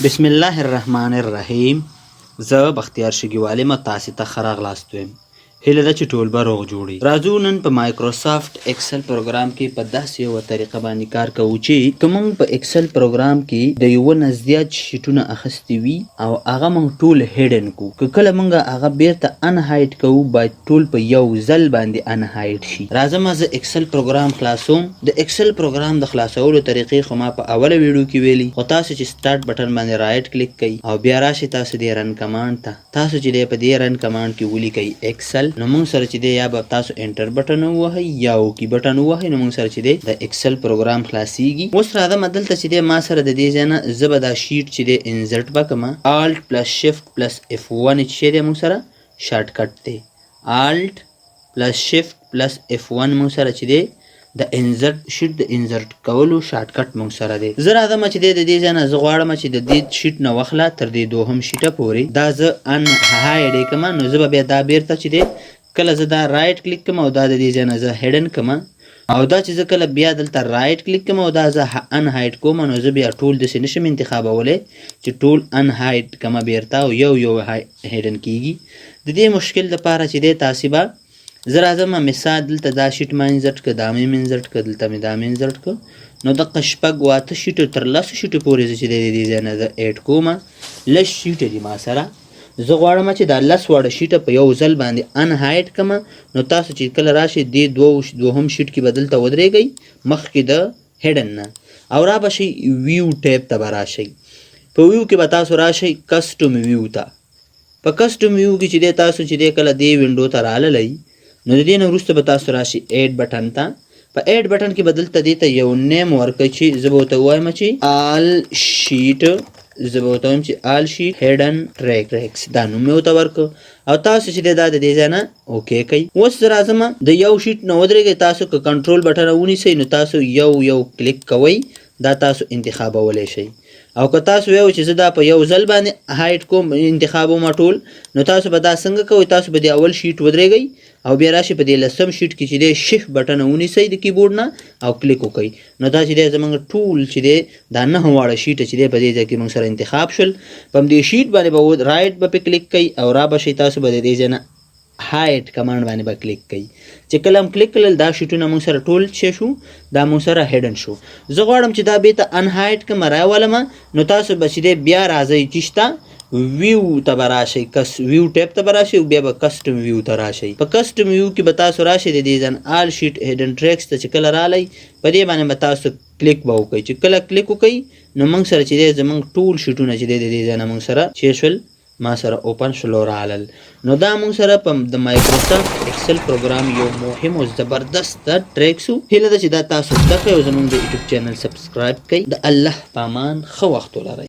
بسم الله الرحمن الرحیم. زه بختیار شګیوالي ما تاسې ته ښه راغلاست وایم. هیله ده چې ټول به روغ جوړي. راځو نن په مایکروسافت اکسل پروګرام کې په داسې یوه طریقه باندې کار کوو چې که موږ په اکسل پروګرام کې د یوه نه زیات شیټونه اخیستي وي او هغه موږ ټول هیډن کړو، که کله موږ هغه بیرته ان هایډ کوو باید ټول په یو ځل باندې ان هایډ شي. راځه ما زه اکسل پروګرام خلاصوم. د اکسل پروګرام د خلاصولو طریقې خو ما په اوله ویډیو کې ویلي، خو تاسو چې سټارټ بټن باندې رایټ کلیک کوئ او بیا راشئ تاسو دې رن کمانډ ته. تاسو چې دی په دې رن کمانډ کې ولیکئ اکسل، نو موږ سره چې دی یا به تاسو انټر بټن ووهئ یا اوکي بټن ووهئ، نو موږ سره چې دی د اکسل پروګرام خلاصیږي. اوس راځم دلته چې دی ما سره د دې ځای نه زه به دا شیټ چې دی انزرټ به کړم. الټ پلس شفټ پلس F1 چې دی موږ سره شارټ کټ دی. الټ پلس شفټ پلس F1 موږ سره چې دی د انزرټ شیټ د انزرټ کولو شارټ کټ موږ سره دی. زه راځم چې د دې ځای نه زه غواړم چې د دې شیټ نه واخله تر دې دوهم شیټه پورې دا زه ان هایډ یې کړم. نو زه به بیا دا بیرته چې دی کله زه دا رایټ کلیک کړم او دا د دې ځای نه زه هیډن کړم، او دا چې زه کله بیا دلته رایټ کلیک کړم او دا زه ان هایډ کوم، نو زه بیا ټول داسې نشم انتخابولی چې ټول ان هایډ کړم بیرته او یو یو هیډن کیږي. د دې مشکل لپاره چې دی تاسې به زه راځم مثال دلته دا شیټ ما انزرټ کړه، دا مې انزرټ کړه، دلته مې دا مې انزرټ کړه، نو دغه شپږ واته شیټو تر لسو شیټو پورې زه چې دی د دې ځای نه زه ایډ کوم. لس شیټه دي ما سره، زه غواړم چې دا لس واړه شیټه په یو ځل باندې ان هایډ کړم. نو تاسو چې کله راشئ دې دوهم شیټ کې به دلته ودرېږئ مخکې د هیډن نه، او را به شئ ویو ټیب ته به راشئ. په ویو کې به تاسو راشئ کسټم ویو ته. په کسټم ویو کې چې دی تاسو چې دی کله دې وینډو ته راللی، نو د دې نه وروسته به تاسو راشئ ایډ بټن ته. په ایډ بټن کې به دلته دې ته یو نیم ورکړئ چې زه به ورته ووایم چې آل شیټ، زه به ورته وایم چې آل شیټ هیډن ټریکس، دا نوم مې ورته ورکړ او تاسو چې دی دا د دې ځای نه اوکې کوئ. اوس زه راځم د یو شیټ نه ودرېږئ، تاسو که کنټرول بټن ونیسئ نو تاسو یو یو کلیک کوئ، دا تاسو انتخابولی شئ. او که تاسو ویو چې زه دا په یو ځل باندې هایډ کوم انتخابوم ټول، نو تاسو به دا څنګه کوئ، تاسو به د اول شیټ ودرېږئ او بیا راشئ په دې لسم شیټ کې چې دی شفت بټن ونیسئ د کیبورډ نه او کلیک وکئ. نو دا چې دی زموږ ټول چې دی دا 9 واړه شیټه چې دی په دې ځای کې موږ سره انتخاب شول. په همدې شیټ باندې به رایټ به پې کلیک کوئ او را به شئ تاسو به د دې ځای نه هایډ کمانډ باندې به کلیک کوئ. چې کله هم کلیک کړل دا شیټونه موږ سره ټول څه شو، دا موږ سره هیډن شو. زه غواړم چې دا بیرته ان هایډ کړم راولم، نو تاسو به چې دی بیا راځئ چې شته ویو ته به راشئ، ویو ټیب ته به راشئ او بیا به کسټم ویو ته راشئ. په کسټم ویو کې به تاسو راشئ د دې ځای آل شیټ هیډن ټریکس ته چې کله رالی په دې باندې به تاسو کلیک به وکئ. چې کله کلیک وکئ نو موږ سره چې دی زموږ ټول شیټونه چې دی د دې ځای نه موږ سره چې شول ما سره اوپن شول او رالل. نو دا موږ سره په د مایکروسافت اکسل پروګرام یو مهم او زبردست ټریکس و. هیله ده چې دا تاسو زده کړئ او زموږ د یوټیوب چینل سبسکرایب کړئ. د الله په امان ښه وخت ولرئ.